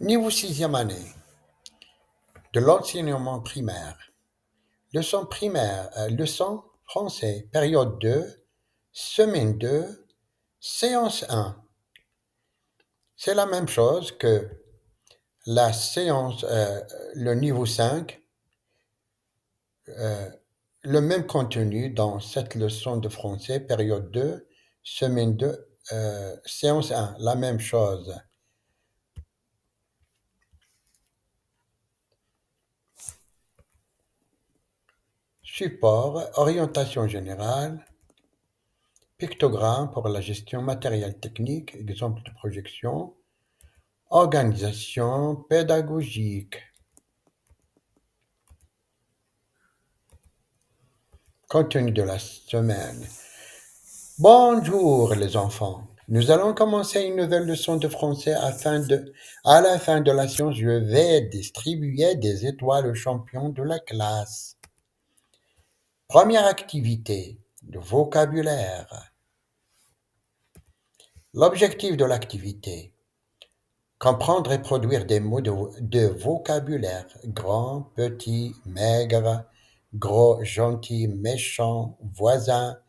Niveau sixième année de l'enseignement primaire. Leçon primaire, leçon français, période 2, semaine 2, séance 1. C'est la même chose que la séance, le niveau 5, le même contenu dans cette leçon de français, période 2, semaine 2, séance 1, la même chose. Support, orientation générale, pictogramme pour la gestion matérielle technique, exemple de projection, organisation pédagogique. Contenu de la semaine. Bonjour les enfants. Nous allons commencer une nouvelle leçon de français à la fin de la séance, je vais distribuer des étoiles aux champions de la classe. Première activité, le vocabulaire. L'objectif de l'activité, comprendre et produire des mots de vocabulaire. Grand, petit, maigre, gros, gentil, méchant, voisin,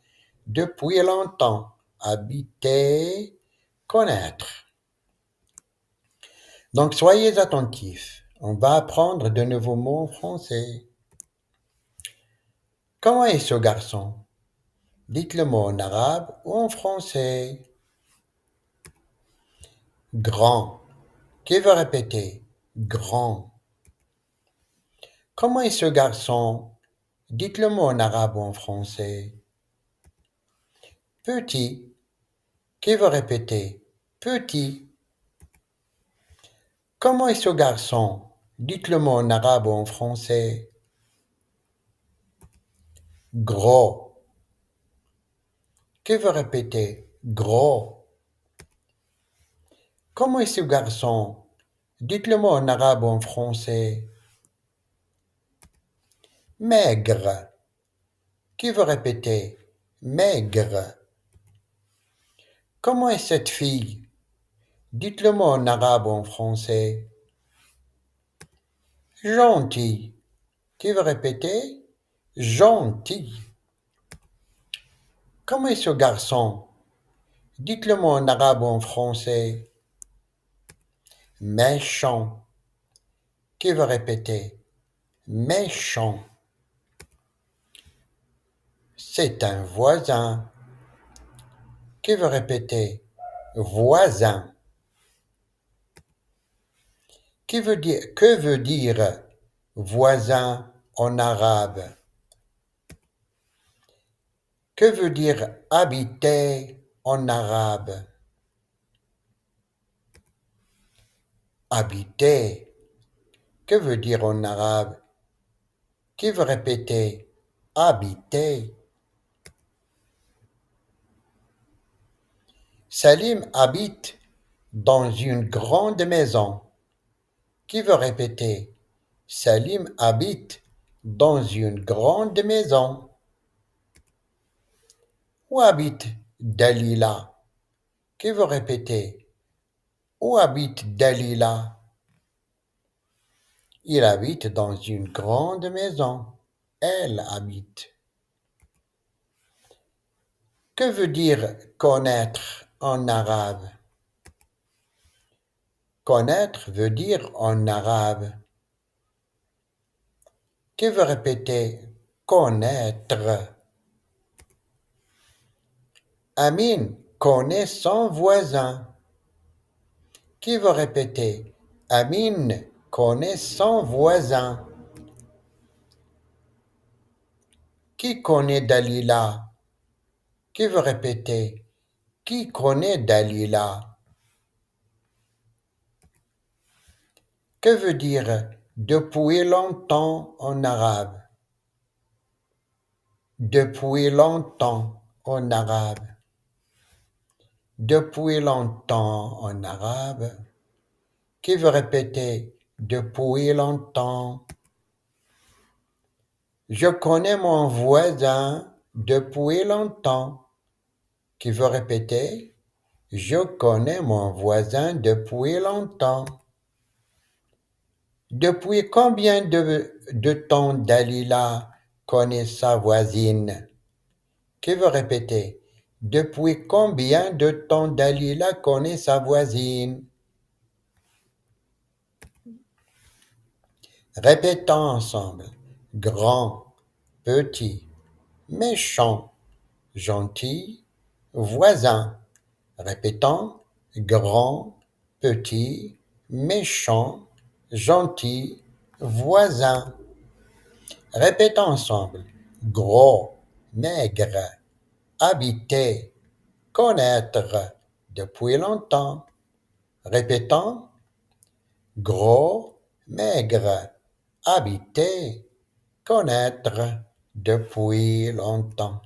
depuis longtemps, habiter, connaître. Donc soyez attentifs, on va apprendre de nouveaux mots en français. Comment est ce garçon? Dites le mot en arabe ou en français. Grand. Qui veut répéter? Grand. Comment est ce garçon? Dites le mot en arabe ou en français. Petit. Qui veut répéter? Petit. Comment est ce garçon? Dites le mot en arabe ou en français. Gros. Qui veut répéter? Gros. Comment est ce garçon? Dites le mot en arabe ou en français. Maigre. Qui veut répéter? Maigre. Comment est cette fille? Dites le mot en arabe ou en français. Gentil. Qui veut répéter? Gentil. Comment est ce garçon? Dites le mot en arabe ou en français. Méchant. Qui veut répéter? Méchant. C'est un voisin. Qui veut répéter? Voisin. Que veut dire voisin en arabe? Que veut dire habiter en arabe? Habiter. Que veut dire en arabe? Qui veut répéter? Habiter. Salim habite dans une grande maison. Qui veut répéter? Salim habite dans une grande maison. Où habite Dalila? Qui veut répéter? Où habite Dalila? Il habite dans une grande maison. Elle habite. Que veut dire connaître en arabe? Connaître veut dire en arabe. Qui veut répéter connaître? Amine connaît son voisin. Qui veut répéter? Amine connaît son voisin. Qui connaît Dalila? Qui veut répéter? Qui connaît Dalila? Que veut dire depuis longtemps en arabe? Depuis longtemps en arabe. Depuis longtemps en arabe. Qui veut répéter depuis longtemps? Je connais mon voisin depuis longtemps. Qui veut répéter? Je connais mon voisin depuis longtemps. Depuis combien de temps Dalila connaît sa voisine? Qui veut répéter? Depuis combien de temps Dalila connaît sa voisine? Répétons ensemble. Grand, petit, méchant, gentil, voisin. Répétons. Grand, petit, méchant, gentil, voisin. Répétons ensemble. Gros, maigre, habiter, connaître, depuis longtemps. Répétons. Gros, maigre, habiter, connaître, depuis longtemps.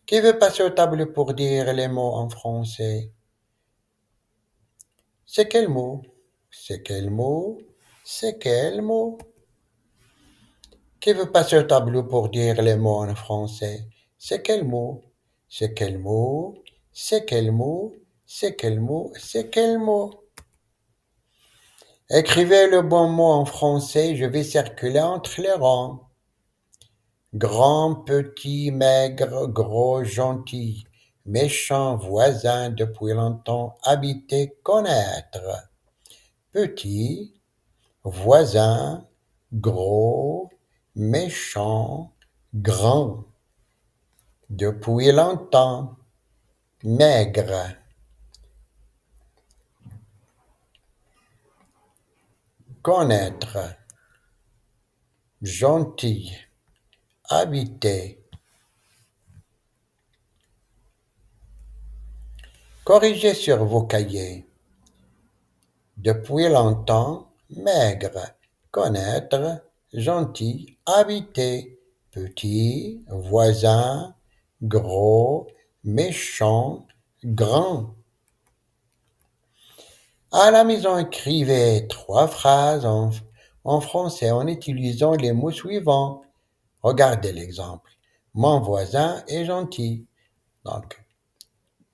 Qui veut passer au tableau pour dire les mots en français? C'est quel mot? C'est quel mot? C'est quel mot? Qui veut passer au tableau pour dire les mots en français? C'est quel mot? C'est quel mot? C'est quel mot? C'est quel mot? C'est quel mot? Écrivez le bon mot en français, je vais circuler entre les rangs. Grand, petit, maigre, gros, gentil, méchant, voisin, depuis longtemps, habiter, connaître. Petit, voisin, gros, méchant, grand. Depuis longtemps, maigre. Connaître, gentil, habiter. Corrigez sur vos cahiers. Depuis longtemps, maigre. Connaître, gentil, habiter. Petit, voisin, gros, méchant, grand. À la maison, écrivez 3 phrases en français en utilisant les mots suivants. Regardez l'exemple. Mon voisin est gentil. Donc,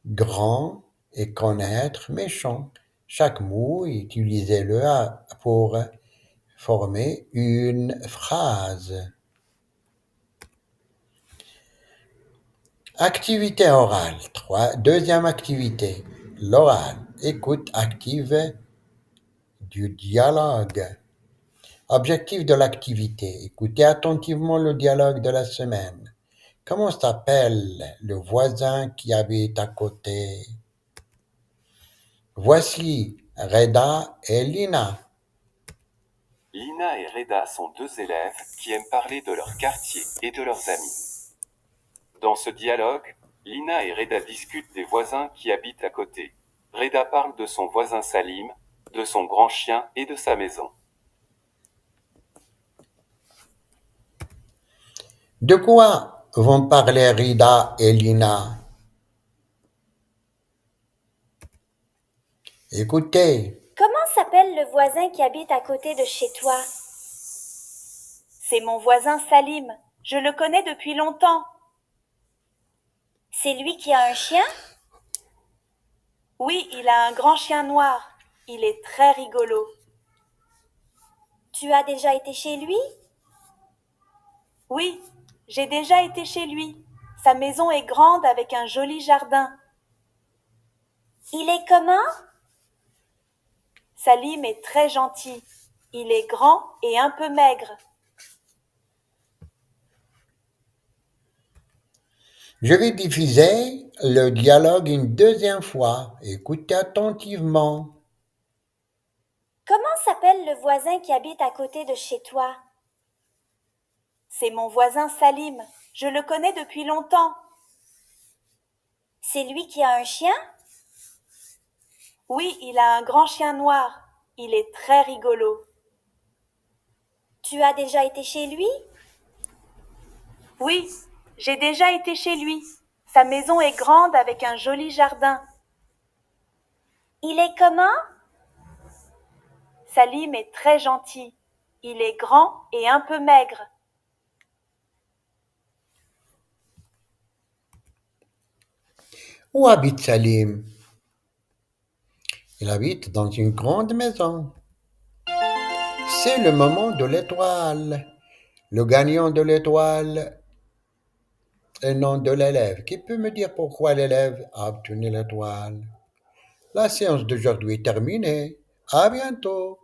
grand et connaître, méchant. Chaque mot, utilisez-le pour former une phrase. Activité orale. Deuxième activité. L'oral. Écoute active du dialogue. Objectif de l'activité. Écoutez attentivement le dialogue de la semaine. Comment s'appelle le voisin qui habite à côté? Voici Reda et Lina. Lina et Reda sont 2 élèves qui aiment parler de leur quartier et de leurs amis. Dans ce dialogue, Lina et Reda discutent des voisins qui habitent à côté. Reda parle de son voisin Salim, de son grand chien et de sa maison. De quoi vont parler Rida et Lina? Écoutez. Comment s'appelle le voisin qui habite à côté de chez toi? C'est mon voisin Salim. Je le connais depuis longtemps. C'est lui qui a un chien? Oui, il a un grand chien noir. Il est très rigolo. Tu as déjà été chez lui? Oui, j'ai déjà été chez lui. Sa maison est grande avec un joli jardin. Il est comment? Salim est très gentil. Il est grand et un peu maigre. Je vais diffuser le dialogue une deuxième fois. Écoutez attentivement. Comment s'appelle le voisin qui habite à côté de chez toi? C'est mon voisin Salim. Je le connais depuis longtemps. C'est lui qui a un chien? Oui, il a un grand chien noir. Il est très rigolo. Tu as déjà été chez lui? Oui, j'ai déjà été chez lui. Sa maison est grande avec un joli jardin. Il est comment? Salim est très gentil. Il est grand et un peu maigre. Où habite Salim? Il habite dans une grande maison. C'est le moment de l'étoile. Le gagnant de l'étoile est le nom de l'élève. Qui peut me dire pourquoi l'élève a obtenu l'étoile? La séance d'aujourd'hui est terminée. À bientôt.